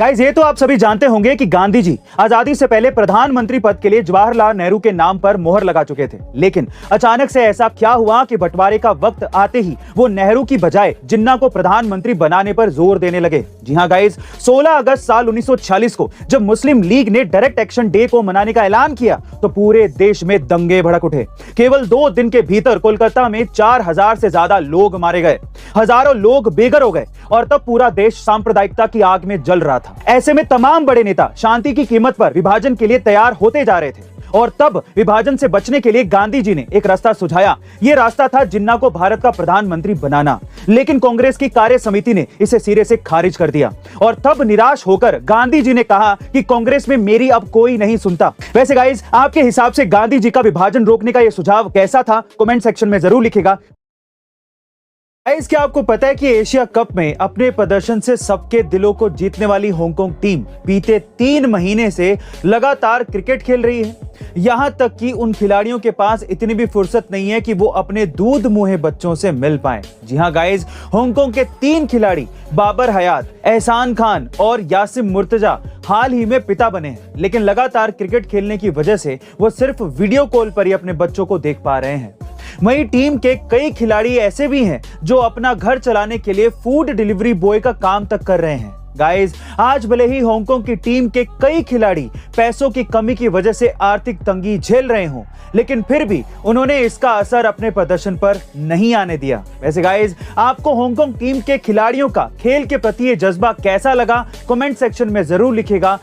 Guys, ये तो आप सभी जानते होंगे कि गांधी जी आजादी से पहले प्रधानमंत्री पद के लिए जवाहरलाल नेहरू के नाम पर मोहर लगा चुके थे। लेकिन अचानक से ऐसा क्या हुआ कि बंटवारे का वक्त आते ही वो नेहरू की बजाय जिन्ना को प्रधानमंत्री बनाने पर जोर देने लगे। जी हां गाइस, 16 अगस्त साल 1946 को जब मुस्लिम लीग ने डायरेक्ट एक्शन डे को मनाने का ऐलान किया तो पूरे देश में दंगे भड़क उठे। केवल 2 दिन के भीतर कोलकाता में 4000 से ज्यादा लोग मारे गए, हजारों लोग बेघर हो गए और तब पूरा देश सांप्रदायिकता की आग में जल रहा था। ऐसे में तमाम बड़े नेता शांति की कीमत पर विभाजन के लिए तैयार होते जा रहे थे और तब विभाजन से बचने के लिए गांधी जी ने एक रास्ता सुझाया। यह रास्ता था जिन्ना को भारत का प्रधानमंत्री बनाना। लेकिन कांग्रेस की कार्य समिति ने इसे सिरे से खारिज कर दिया और तब निराश होकर गांधी जी ने कहा कि कांग्रेस में मेरी अब कोई नहीं सुनता। वैसे गाइस, आपके हिसाब से गांधी जी का विभाजन रोकने का यह सुझाव कैसा था? कमेंट सेक्शन में जरूर लिखिएगा। क्या आपको पता है कि एशिया कप में अपने प्रदर्शन से सबके दिलों को जीतने वाली हांगकांग टीम बीते 3 महीने से लगातार क्रिकेट खेल रही है। यहां तक कि उन खिलाड़ियों के पास इतनी भी फुर्सत नहीं है कि वो अपने दूध मुहे बच्चों से मिल पाएं। जी हां गाइस, हांगकांग के 3 खिलाड़ी बाबर हयात, एहसान खान और यासिम मुर्तजा हाल ही में पिता बने हैं। लेकिन लगातार क्रिकेट खेलने की वजह से वो सिर्फ वीडियो कॉल पर ही अपने बच्चों को देख पा रहे हैं। वहीं टीम के कई खिलाड़ी ऐसे भी हैं जो अपना घर चलाने के लिए फूड डिलीवरी बॉय का काम तक कर रहे हैं। गाइस, आज भले ही हांगकांग की टीम के कई खिलाड़ी पैसों की कमी की वजह से आर्थिक तंगी झेल रहे हों, लेकिन फिर भी उन्होंने इसका असर अपने प्रदर्शन पर नहीं आने दिया। वैसे गाइस, आपको हांगकांग टीम के खिलाड़ियों का खेल के प्रति ये जज्बा कैसा लगा? कमेंट सेक्शन में जरूर लिखिएगा।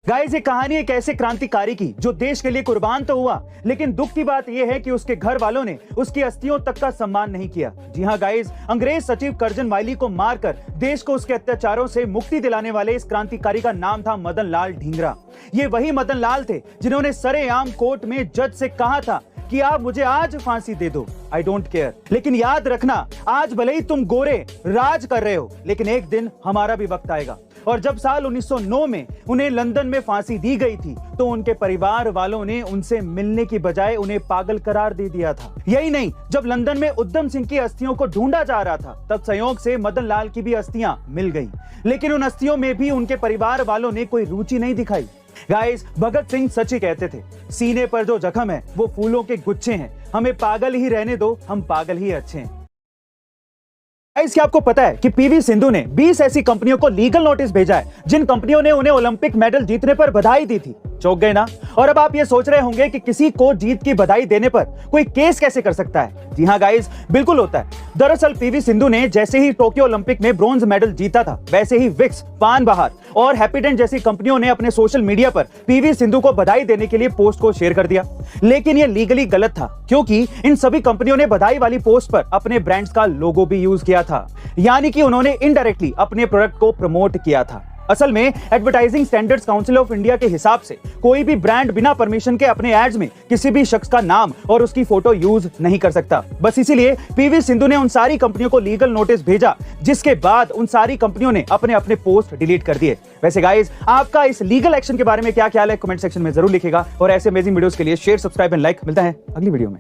गाइस, ये कहानी एक ऐसे क्रांतिकारी की जो देश के लिए कुर्बान तो हुआ, लेकिन दुख की बात यह है कि उसके घर वालों ने उसकी अस्थियों तक का सम्मान नहीं किया। जी हां गाइस, अंग्रेज सचिव कर्जन वाइली को मारकर देश को उसके अत्याचारों से मुक्ति दिलाने वाले इस क्रांतिकारी का नाम था मदन लाल ढींगरा। ये वही मदन लाल थे जिन्होंने सरेआम कोर्ट में जज से कहा था कि आप मुझे आज फांसी दे दो, आई डोंट केयर। लेकिन याद रखना, आज भले ही तुम गोरे राज कर रहे हो, लेकिन एक दिन हमारा भी वक्त आएगा। और जब साल 1909 में उन्हें लंदन में फांसी दी गई थी तो उनके परिवार वालों ने उनसे मिलने की बजाय उन्हें पागल करार दे दिया था। यही नहीं, जब लंदन में उधम सिंह की अस्थियों को ढूंढा जा रहा था तब संयोग से मदन लाल की भी अस्थियां मिल गई, लेकिन उन अस्थियों में भी उनके परिवार वालों ने कोई रुचि नहीं दिखाई। गाइस, भगत सिंह सच ही कहते थे, सीने पर जो जख्म है वो फूलों के गुच्छे हैं, हमें पागल ही रहने दो, हम पागल ही अच्छे हैं। क्या आपको पता है कि पीवी सिंधु ने 20 ऐसी कंपनियों को लीगल नोटिस भेजा है जिन कंपनियों ने उन्हें ओलंपिक मेडल जीतने पर बधाई दी थी? चौंक गए ना? और अब आप ये सोच रहे होंगे कि किसी को जीत की बधाई देने पर कोई केस कैसे कर सकता है? जी हां गाइस, बिल्कुल होता है। दरअसल पीवी सिंधु ने जैसे ही टोक्यो ओलंपिक में ब्रॉन्ज मेडल जीता था, वैसे ही विक्स, पान बहार और हैप्पीडेंट जैसी कंपनियों ने अपने सोशल मीडिया पर पीवी सिंधु को बधाई देने के लिए पोस्ट को शेयर कर दिया। लेकिन यह लीगली गलत था, क्योंकि इन सभी कंपनियों ने बधाई वाली पोस्ट पर अपने ब्रांड्स का लोगो भी यूज किया था, यानी कि उन्होंने इनडायरेक्टली अपने प्रोडक्ट को प्रमोट किया था। असल में advertising standards council of India के हिसाब से कोई भी ब्रांड बिना परमिशन के अपने एड्स में किसी भी शख्स का नाम और उसकी फोटो यूज नहीं कर सकता। बस इसीलिए पीवी सिंधु ने उन सारी कंपनियों को लीगल नोटिस भेजा, जिसके बाद उन सारी कंपनियों ने अपने अपने पोस्ट डिलीट कर दिए। वैसे गाइस, आपका इस लीगल एक्शन के बारे में क्या ख्याल है? कमेंट सेक्शन में जरूर लिखेगा और ऐसे अमेजिंग वीडियोस के लिए शेयर, सब्सक्राइब एंड लाइक। मिलता है अगली वीडियो में।